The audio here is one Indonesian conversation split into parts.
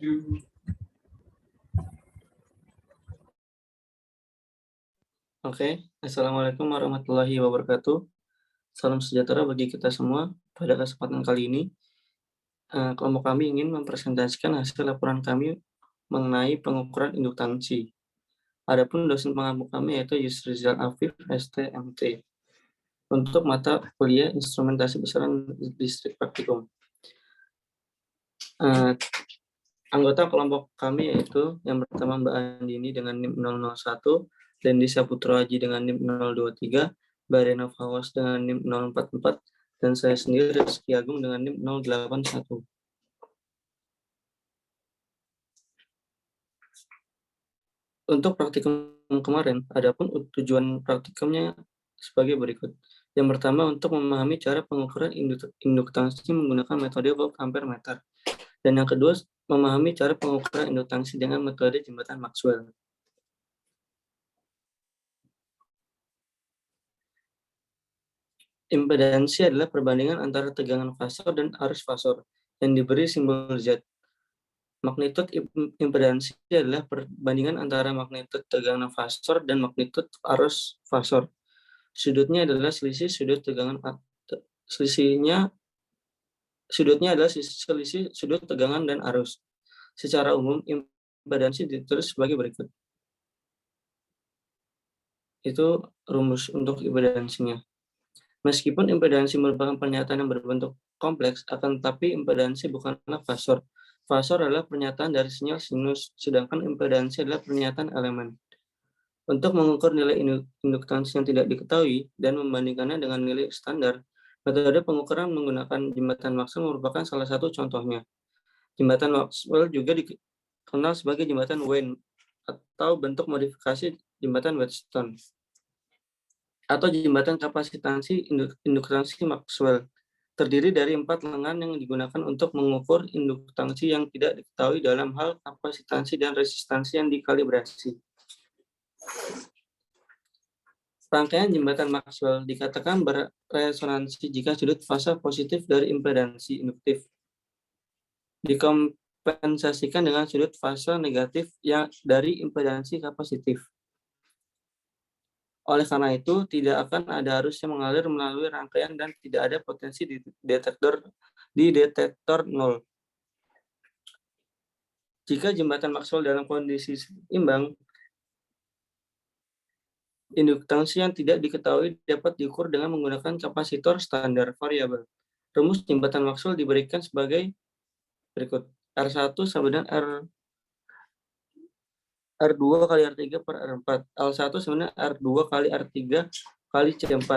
Oke, Assalamualaikum warahmatullahi wabarakatuh. Salam sejahtera bagi kita semua. Pada kesempatan kali ini, kelompok kami ingin mempresentasikan hasil laporan kami mengenai pengukuran induktansi. Adapun dosen pengampu kami yaitu Yusrizal Afif, STMT, untuk mata kuliah instrumentasi besaran distrik praktikum. Anggota kelompok kami yaitu yang pertama Mbak Andini dengan NIM 001, Dendi Saputra Haji dengan NIM 023, Mbak Rena Fawas dengan NIM 044, dan saya sendiri Rizky Agung dengan NIM 081. Untuk praktikum kemarin, adapun tujuan praktikumnya sebagai berikut. Yang pertama, untuk memahami cara pengukuran induktansi menggunakan metode volt ampere meter. Dan yang kedua, memahami cara pengukuran induktansi dengan metode jembatan Maxwell. Impedansi adalah perbandingan antara tegangan fasor dan arus fasor yang diberi simbol Z. Magnitud impedansi adalah perbandingan antara magnitud tegangan fasor dan magnitud arus fasor. Sudutnya adalah selisih sudut tegangan sudutnya adalah selisih sudut tegangan dan arus. Secara umum, impedansi ditulis sebagai berikut. Itu rumus untuk impedansinya. Meskipun impedansi merupakan pernyataan yang berbentuk kompleks, akan tetapi impedansi bukanlah fasor. Fasor adalah pernyataan dari sinyal sinus, sedangkan impedansi adalah pernyataan elemen. Untuk mengukur nilai induktansi yang tidak diketahui dan membandingkannya dengan nilai standar, metode pengukuran menggunakan jembatan Maxwell merupakan salah satu contohnya. Jembatan Maxwell juga dikenal sebagai jembatan Wien atau bentuk modifikasi jembatan Wheatstone atau jembatan kapasitansi induktansi Maxwell. Terdiri dari 4 lengan yang digunakan untuk mengukur induktansi yang tidak diketahui dalam hal kapasitansi dan resistansi yang dikalibrasi. Rangkaian jembatan Maxwell dikatakan beresonansi jika sudut fasa positif dari impedansi induktif dikompensasikan dengan sudut fasa negatif yang dari impedansi kapasitif. Oleh karena itu, tidak akan ada arus yang mengalir melalui rangkaian dan tidak ada potensi di detektor nol. Jika jembatan Maxwell dalam kondisi seimbang, induktansi yang tidak diketahui dapat diukur dengan menggunakan kapasitor standar variabel. Rumus jembatan Maxwell diberikan sebagai berikut. R1 sama dengan R2 kali R3 per R4. L1 sebenarnya R2 kali R3 kali C4.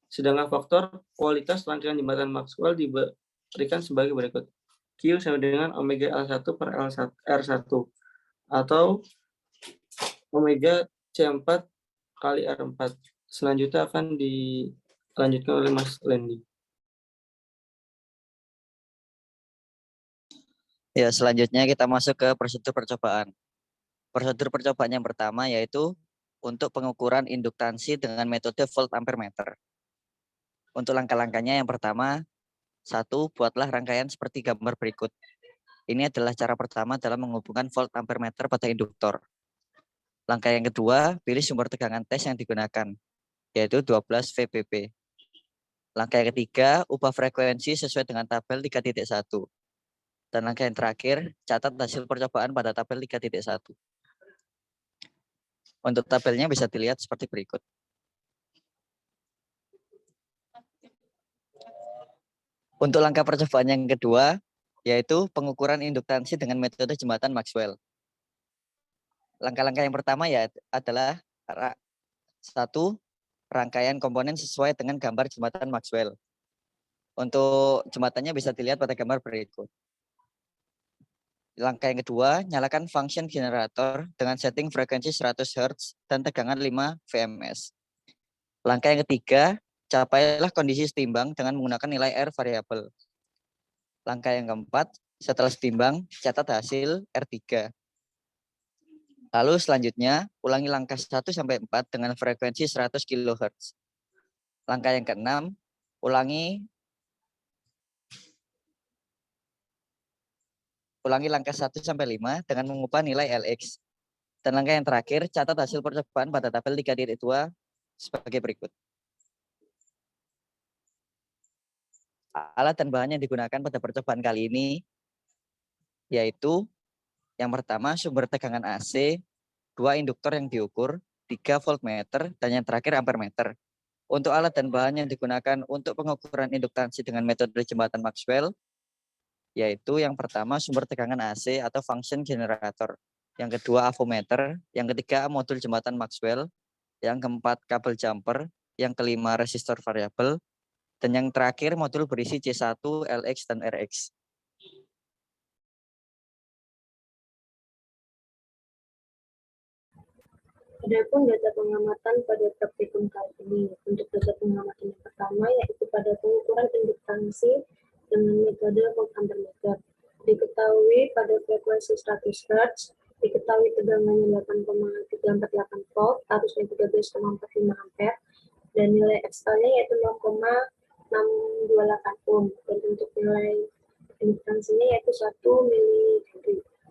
Sedangkan faktor kualitas rangkaian jembatan Maxwell diberikan sebagai berikut. Q sama dengan omega L1 per R1 atau omega C4 kali R4. Selanjutnya akan dilanjutkan oleh Mas Lendi. Ya, selanjutnya kita masuk ke prosedur percobaan. Prosedur percobaan yang pertama yaitu untuk pengukuran induktansi dengan metode volt ampere meter. Untuk langkah-langkahnya yang pertama, 1. Buatlah rangkaian seperti gambar berikut. Ini adalah cara pertama dalam menghubungkan volt ampere meter pada induktor. Langkah yang kedua, pilih sumber tegangan tes yang digunakan, yaitu 12 VBP. Langkah yang ketiga, ubah frekuensi sesuai dengan tabel 3.1. Dan langkah yang terakhir, catat hasil percobaan pada tabel 3.1. Untuk tabelnya bisa dilihat seperti berikut. Untuk langkah percobaan yang kedua, yaitu pengukuran induktansi dengan metode jembatan Maxwell. Langkah-langkah yang pertama ya adalah 1. Rangkaian komponen sesuai dengan gambar jembatan Maxwell. Untuk jembatannya bisa dilihat pada gambar berikut. Langkah yang kedua, nyalakan function generator dengan setting frekuensi 100 Hz dan tegangan 5 VMS. Langkah yang ketiga, capailah kondisi setimbang dengan menggunakan nilai R variabel. Langkah yang keempat, setelah setimbang, catat hasil R3. Lalu selanjutnya, ulangi langkah 1-4 dengan frekuensi 100 kHz. Langkah yang keenam, ulangi Ulangi langkah 1-5 dengan mengubah nilai LX. Dan langkah yang terakhir, catat hasil percobaan pada tabel 3.2 sebagai berikut. Alat dan bahan yang digunakan pada percobaan kali ini yaitu yang pertama sumber tegangan AC, 2 induktor yang diukur, 3 voltmeter, dan yang terakhir ampermeter. Untuk alat dan bahan yang digunakan untuk pengukuran induktansi dengan metode jembatan Maxwell, yaitu yang pertama sumber tegangan AC atau function generator, yang kedua avometer, yang ketiga modul jembatan Maxwell, yang keempat kabel jumper, yang kelima resistor variabel, dan yang terakhir modul berisi C1, LX, dan RX. Adapun data pengamatan pada praktikum kali ini, untuk data pengamatan yang pertama yaitu pada pengukuran induktansi dengan metode volt ampere meter. Diketahui pada frekuensi 100 Hz, diketahui tegangannya 8,348 volt, arusnya 13,45 ampere, dan nilai XL-nya yaitu 0,628 ohm, dan untuk nilai induktansinya yaitu 1 mili.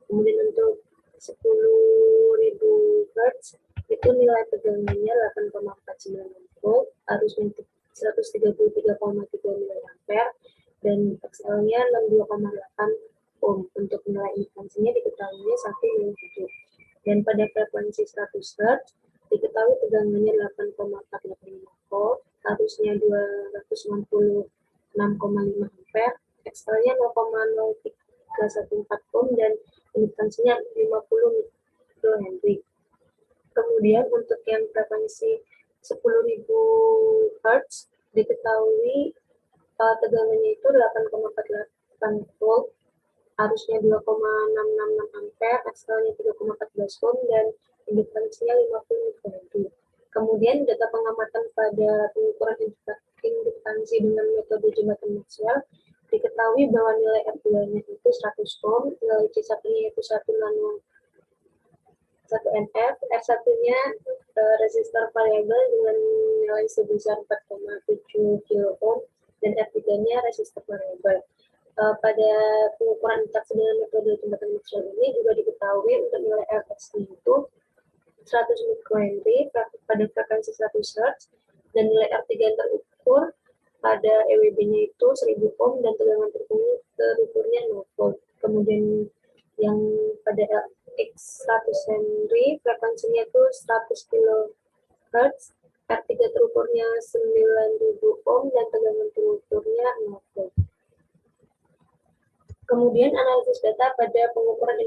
Kemudian untuk 10.000 Hz, itu nilai tegangannya 8,496 volt, arusnya 133,3 mA, dan XL-nya 62,8 ohm. Untuk nilai indukansinya diketahui 1 mA. Dan pada frekuensi 100 Hz, diketahui tegangannya 8,485 volt, arusnya 296,5 ampere, XL-nya 0,0314 ohm, dan indukansinya 50 mikrohenry. Kemudian untuk yang frekuensi 10.000 Hz diketahui tegangannya itu 8,48 volt, arusnya 2,666 ampere, XL-nya 3,14 ohm, dan indukansinya 50 mikrohenry. Kemudian data pengamatan pada pengukuran induktansi dengan metode jembatan Maxwell, diketahui bahwa nilai R2-nya itu 100 ohm, nilai C1-nya itu 1 nano 1 NF, R1-nya resistor variabel dengan nilai sebesar 4,7 kilo ohm, dan R3-nya resistor variabel. Pada pengukuran induksi dengan metode jembatan Maxwell ini juga diketahui untuk nilai RX-nya itu 100 mikrohenry pada frekuensi 100 Hz, dan nilai R3 yang terukur pada EWB-nya itu 1000 ohm, dan tegangan terukurnya 0 volt. Kemudian yang pada LX 100 Henry, frekuensinya itu 100 kHz, R3 terukurnya 9000 ohm, dan tegangan terukurnya 0 volt. Kemudian analisis data pada pengukuran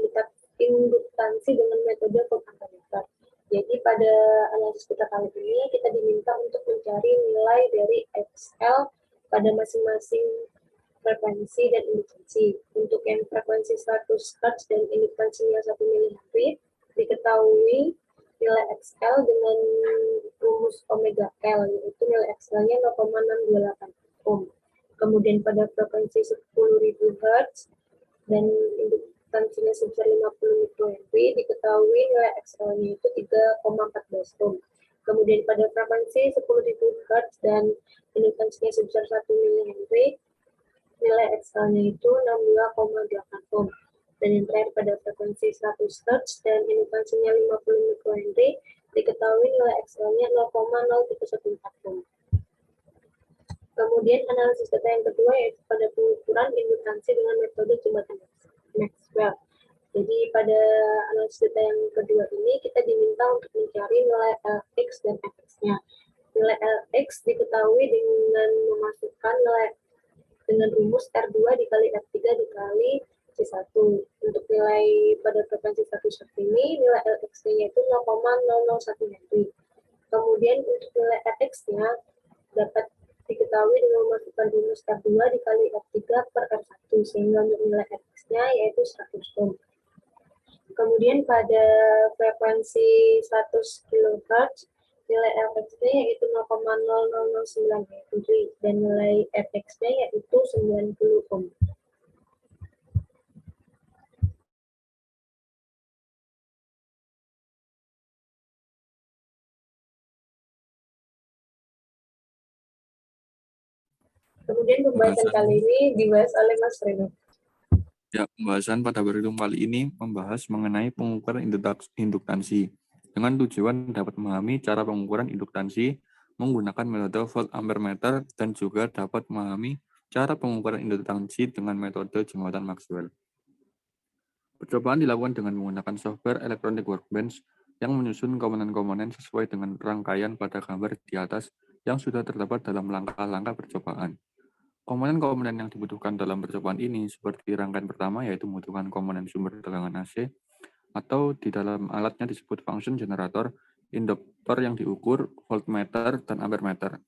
induktansi dengan metode volt ampere meter. Jadi pada analisis kita kali ini kita diminta untuk mencari nilai dari XL pada masing-masing frekuensi dan induktansi. Untuk yang frekuensi 100 Hz dan induktansinya 1 mA, diketahui nilai XL dengan rumus omega L, yaitu nilai XL-nya 0,628 ohm. Kemudian pada frekuensi 10.000 Hz dan indukansinya sebesar 50 mikrohenry, diketahui nilai XL-nya itu 3,14 ohm. Kemudian pada frekuensi 10.000 Hz dan indukansinya sebesar 1 mH, nilai XL-nya itu 62,8 ohm. Dan yang terakhir pada frekuensi 100 Hz dan indukansinya 50 mikrohenry, diketahui nilai XL-nya 0,0314 ohm. Kemudian analisis data yang kedua yaitu pada pengukuran indukansi dengan metode jembatan Maxwell. Jadi pada analisis data yang kedua ini kita diminta untuk mencari nilai LX dan FX-nya. Nilai LX diketahui dengan memasukkan nilai dengan rumus R2 dikali R3 dikali C1. Untuk nilai pada frekuensi 1 Hz ini, nilai LX-nya itu 0,001 Henry. Kemudian untuk nilai RX-nya dapat diketahui dengan memasukkan rumus R2 dikali R3 per R1, sehingga untuk nilai RX-nya yaitu 100 ohm. Kemudian pada frekuensi 100 kHz, nilai LX-nya yaitu 0,0009 Henry, dan nilai RX-nya yaitu 90 ohm. Kemudian pembahasan kali ini dibahas oleh Mas Reno. Ya, pembahasan pada berhitung kali ini membahas mengenai pengukuran induktansi dengan tujuan dapat memahami cara pengukuran induktansi menggunakan metode volt ampere meter dan juga dapat memahami cara pengukuran induktansi dengan metode jembatan Maxwell. Percobaan dilakukan dengan menggunakan software Electronic Workbench yang menyusun komponen-komponen sesuai dengan rangkaian pada gambar di atas yang sudah terdapat dalam langkah-langkah percobaan. Komponen-komponen yang dibutuhkan dalam percobaan ini seperti rangkaian pertama yaitu membutuhkan komponen sumber tegangan AC atau di dalam alatnya disebut function generator, induktor yang diukur, voltmeter, dan ampermeter.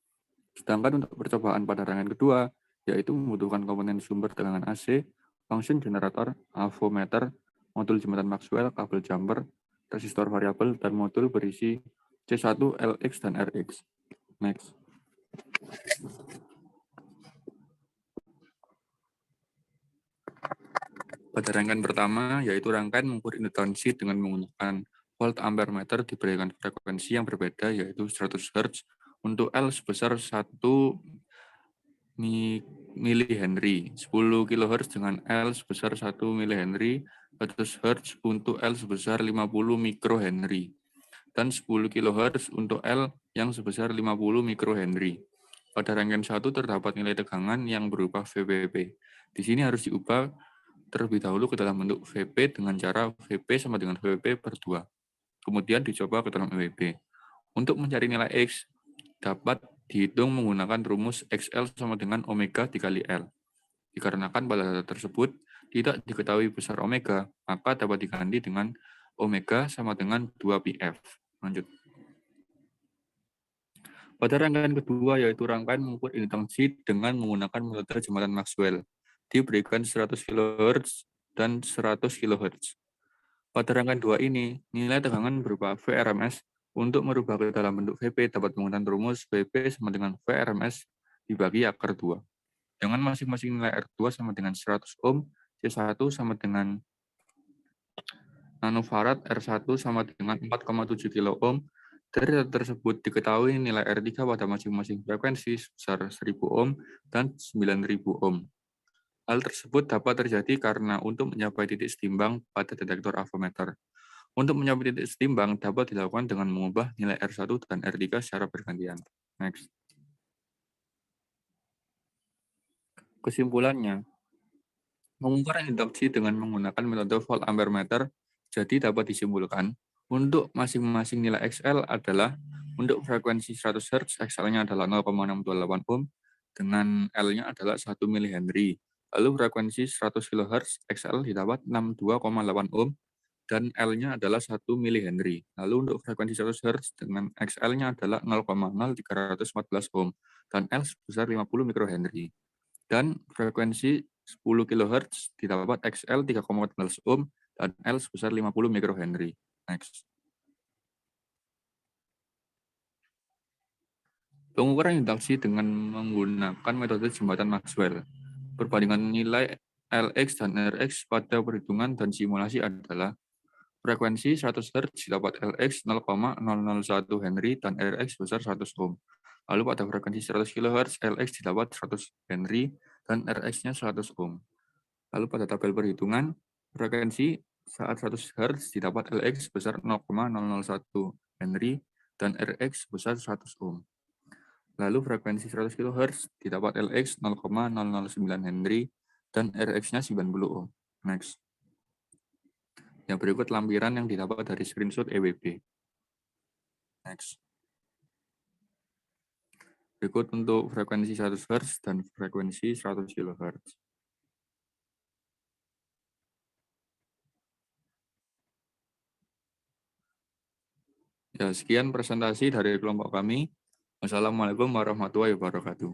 Sedangkan untuk percobaan pada rangkaian kedua yaitu membutuhkan komponen sumber tegangan AC, function generator, avometer, modul jembatan Maxwell, kabel jumper, resistor variabel, dan modul berisi C1, LX, dan RX. Next. Pada rangkaian pertama, yaitu rangkaian mengukur induktansi dengan menggunakan volt ampere meter diberikan frekuensi yang berbeda, yaitu 100 Hz untuk L sebesar 1 mH, 10 kHz dengan L sebesar 1 mH, 100 Hz untuk L sebesar 50 mikrohenry, dan 10 kHz untuk L yang sebesar 50 mikrohenry. Pada rangkaian 1 terdapat nilai tegangan yang berupa VPP. Di sini harus diubah terlebih dahulu ke dalam bentuk VP dengan cara VP sama dengan VP per 2. Kemudian dicoba ke dalam EWB. Untuk mencari nilai X, dapat dihitung menggunakan rumus XL sama dengan omega dikali L. Dikarenakan pada data tersebut tidak diketahui besar omega, maka dapat diganti dengan omega sama dengan 2πf. Lanjut. Pada rangkaian kedua, yaitu rangkaian mengukur induktansi dengan menggunakan metode jembatan Maxwell, diberikan 100 kHz dan 100 kHz. Pada rangkaian dua ini, nilai tegangan berupa VRMS untuk merubah ke dalam bentuk VP dapat menggunakan rumus VP sama dengan VRMS dibagi akar 2. Dengan masing-masing nilai R2 sama dengan 100 ohm, C1 sama dengan nanofarad, R1 sama dengan 4,7 kilo ohm. Dari data tersebut diketahui nilai R3 pada masing-masing frekuensi sebesar 1000 ohm dan 9000 ohm. Hal tersebut dapat terjadi karena untuk mencapai titik setimbang pada detektor avometer. Untuk mencapai titik setimbang dapat dilakukan dengan mengubah nilai R1 dan R3 secara bergantian. Next. Kesimpulannya, mengukur induksi dengan menggunakan metode volt ampere meter jadi dapat disimpulkan untuk masing-masing nilai XL adalah untuk frekuensi 100 Hz XL-nya adalah 0,628 ohm dengan L-nya adalah 1 mH. Lalu frekuensi 100 kHz XL didapat 62,8 ohm dan L-nya adalah 1 mH. Lalu untuk frekuensi 100 Hz dengan XL-nya adalah 0,0314 ohm dan L sebesar 50 mikrohenry. Dan frekuensi 10 kHz didapat XL 3,14 ohm dan L sebesar 50 mikrohenry. Next. Pengukuran induksi dengan menggunakan metode jembatan Maxwell. Perbandingan nilai LX dan RX pada perhitungan dan simulasi adalah frekuensi 100 Hz didapat LX 0,001 Henry dan RX sebesar 100 ohm. Lalu pada frekuensi 100 kHz, LX didapat 100 Henry dan RX-nya 100 ohm. Lalu pada tabel perhitungan, frekuensi saat 100 Hz didapat LX sebesar 0,001 Henry dan RX sebesar 100 ohm. Lalu frekuensi 100 kHz didapat LX 0,009 Henry dan RX-nya 90 ohm. Next. Yang berikut lampiran yang didapat dari screenshot EWB. Next. Berikut untuk frekuensi 100 Hz dan frekuensi 100 kHz. Ya, sekian presentasi dari kelompok kami. Wassalamualaikum warahmatullahi wabarakatuh.